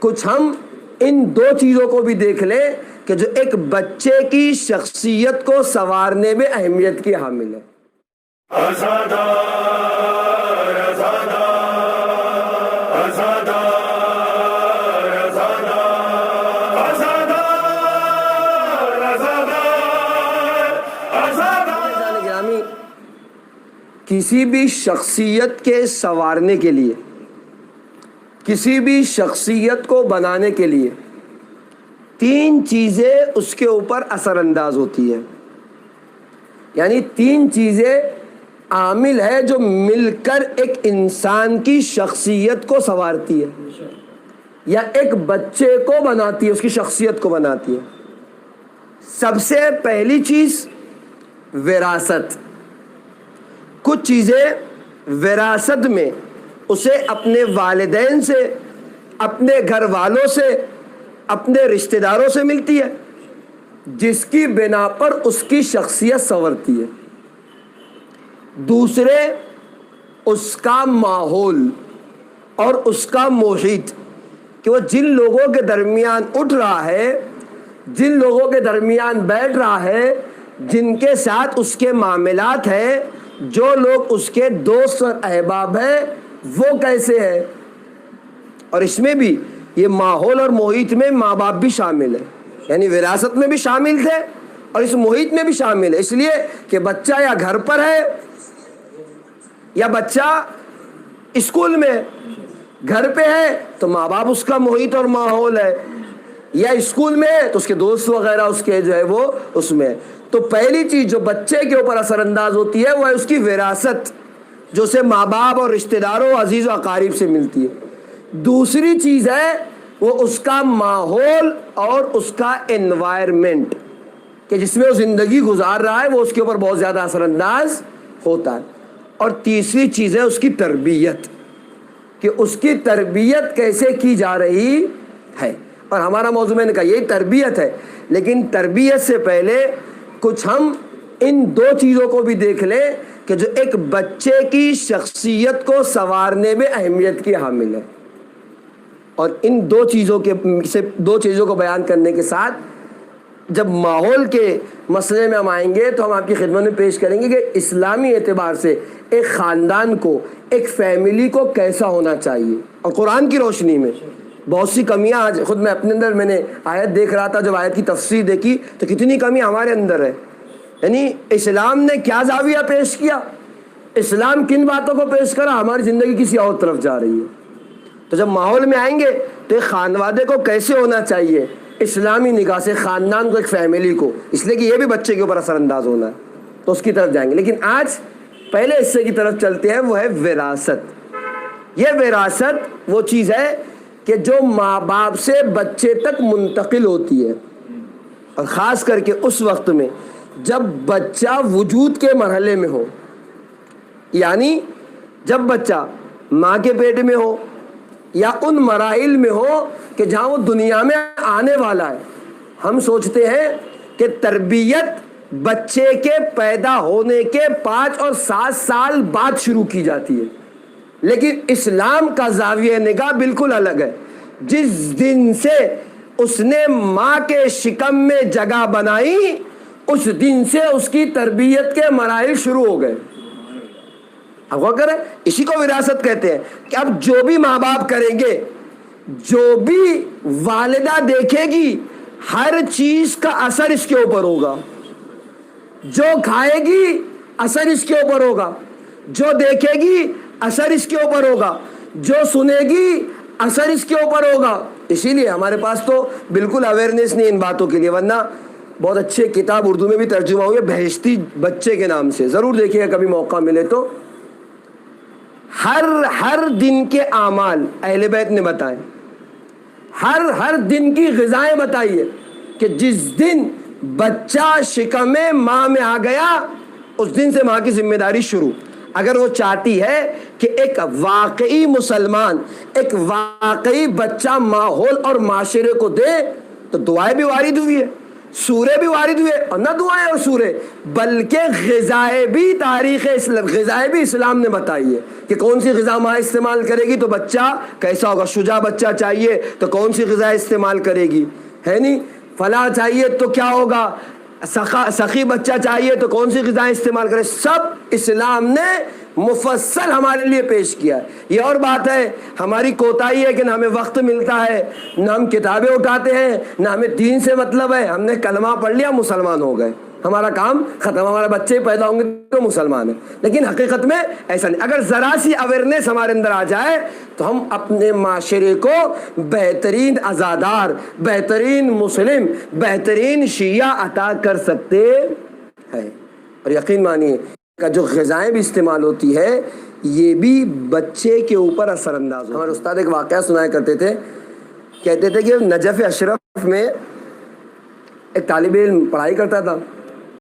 کچھ ہم ان دو چیزوں کو بھی دیکھ لیں کہ جو ایک بچے کی شخصیت کو سنوارنے میں اہمیت کی حامل ہے. کسی بھی شخصیت کے سنوارنے کے لیے، کسی بھی شخصیت کو بنانے کے لیے تین چیزیں اس کے اوپر اثر انداز ہوتی ہیں. یعنی تین چیزیں عامل ہے جو مل کر ایک انسان کی شخصیت کو سنوارتی ہے یا ایک بچے کو بناتی ہے، اس کی شخصیت کو بناتی ہے. سب سے پہلی چیز وراثت. کچھ چیزیں وراثت میں اسے اپنے والدین سے، اپنے گھر والوں سے، اپنے رشتہ داروں سے ملتی ہے، جس کی بنا پر اس کی شخصیت سنورتی ہے. دوسرے اس کا ماحول اور اس کا محیط، کہ وہ جن لوگوں کے درمیان اٹھ رہا ہے، جن لوگوں کے درمیان بیٹھ رہا ہے، جن کے ساتھ اس کے معاملات ہیں، جو لوگ اس کے دوست اور احباب ہیں، وہ کیسے ہیں. اور اس میں بھی یہ ماحول اور محیط میں ماں باپ بھی شامل ہے، یعنی وراثت میں بھی شامل تھے اور اس محیط میں بھی شامل ہے. اس لیے کہ بچہ یا گھر پر ہے یا بچہ اسکول میں، گھر پہ ہے تو ماں باپ اس کا محیط اور ماحول ہے، یا اسکول میں ہے تو اس کے دوست وغیرہ اس کے جو ہے وہ اس میں. تو پہلی چیز جو بچے کے اوپر اثر انداز ہوتی ہے وہ ہے اس کی وراثت، جو اسے ماں باپ اور رشتہ داروں، عزیز و اقارب سے ملتی ہے. دوسری چیز ہے وہ اس کا ماحول اور اس کا انوائرمنٹ، کہ جس میں وہ زندگی گزار رہا ہے، وہ اس کے اوپر بہت زیادہ اثر انداز ہوتا ہے. اور تیسری چیز ہے اس کی تربیت، کہ اس کی تربیت کیسے کی جا رہی ہے. اور ہمارا موضوع میں نے کہا یہی تربیت ہے، لیکن تربیت سے پہلے کچھ ہم ان دو چیزوں کو بھی دیکھ لیں کہ جو ایک بچے کی شخصیت کو سنوارنے میں اہمیت کی حامل ہے. اور ان دو چیزوں کو بیان کرنے کے ساتھ جب ماحول کے مسئلے میں ہم آئیں گے تو ہم آپ کی خدمت میں پیش کریں گے کہ اسلامی اعتبار سے ایک خاندان کو، ایک فیملی کو کیسا ہونا چاہیے. اور قرآن کی روشنی میں بہت سی کمیاں، آج خود میں اپنے اندر میں نے آیت دیکھ رہا تھا، جب آیت کی تفسیر دیکھی تو کتنی کمی ہمارے اندر ہے. یعنی اسلام نے کیا زاویہ پیش کیا، اسلام کن باتوں کو پیش کرا، ہماری زندگی کسی اور طرف جا رہی ہے. تو جب ماحول میں آئیں گے تو ایک خانوادے کو کیسے ہونا چاہیے اسلامی نگاہ سے، خاندان کو، ایک فیملی کو، اس لیے کہ یہ بھی بچے کے اوپر اثر انداز ہونا ہے، تو اس کی طرف جائیں گے. لیکن آج پہلے حصے کی طرف چلتے ہیں، وہ ہے وراثت. یہ وراثت وہ چیز ہے کہ جو ماں باپ سے بچے تک منتقل ہوتی ہے، اور خاص کر کے اس وقت میں جب بچہ وجود کے مرحلے میں ہو، یعنی جب بچہ ماں کے پیٹ میں ہو یا ان مراحل میں ہو کہ جہاں وہ دنیا میں آنے والا ہے. ہم سوچتے ہیں کہ تربیت بچے کے پیدا ہونے کے 5 اور 7 سال بعد شروع کی جاتی ہے، لیکن اسلام کا زاویہ نگاہ بالکل الگ ہے. جس دن سے اس نے ماں کے شکم میں جگہ بنائی، اس دن سے اس کی تربیت کے مراحل شروع ہو گئے. اب غور کریں، اسی کو وراثت کہتے ہیں کہ اب جو بھی ماں باپ کریں گے، جو بھی والدہ دیکھے گی، ہر چیز کا اثر اس کے اوپر ہوگا. جو کھائے گی اثر اس کے اوپر ہوگا، جو دیکھے گی اثر اس کے اوپر ہوگا، جو سنے گی اثر اس کے اوپر ہوگا. اسی لیے ہمارے پاس تو بالکل اویئرنیس نہیں ان باتوں کے لیے، ورنہ بہت اچھے کتاب اردو میں بھی ترجمہ ہوئی ہے بہشتی بچے کے نام سے، ضرور دیکھیے گا کبھی موقع ملے تو. ہر دن کے اعمال اہل بیت نے بتائے، ہر دن کی غذائیں بتائیے کہ جس دن بچہ شکم ماں میں آ گیا اس دن سے ماں کی ذمہ داری شروع. اگر وہ چاہتی ہے کہ ایک واقعی مسلمان، ایک واقعی بچہ ماحول اور معاشرے کو دے تو دعائیں بھی وارد ہوئی ہے. سورے بھی وارد ہوئے اور نہ دعائیں اور سورے، بلکہ غذائیں بھی تاریخ اسلام، غذائیں بھی اسلام نے بتائی ہے کہ کون سی غذا ماں استعمال کرے گی تو بچہ کیسا ہوگا، شجاع بچہ چاہیے تو کون سی غذا استعمال کرے گی، ہے نہیں، فلاں چاہیے تو کیا ہوگا، سخی بچہ چاہیے تو کون سی غذائیں استعمال کرے، سب اسلام نے مفصل ہمارے لیے پیش کیا ہے۔ یہ اور بات ہے ہماری کوتاہی ہے کہ نہ ہمیں وقت ملتا ہے، نہ ہم کتابیں اٹھاتے ہیں، نہ ہمیں دین سے مطلب ہے، ہم نے کلمہ پڑھ لیا مسلمان ہو گئے، ہمارا کام ختم، ہمارے بچے پیدا ہوں گے تو مسلمان ہیں، لیکن حقیقت میں ایسا نہیں۔ اگر ذرا سی اویئرنیس ہمارے اندر آ جائے تو ہم اپنے معاشرے کو بہترین عزادار، بہترین مسلم، بہترین شیعہ عطا کر سکتے ہیں۔ اور یقین مانیے کا جو غذائیں بھی استعمال ہوتی ہے یہ بھی بچے کے اوپر اثر انداز ہوتا ہے۔ ہمارے استاد ایک واقعہ سنایا کرتے تھے، کہتے تھے کہ نجف اشرف میں ایک طالب علم پڑھائی کرتا تھا،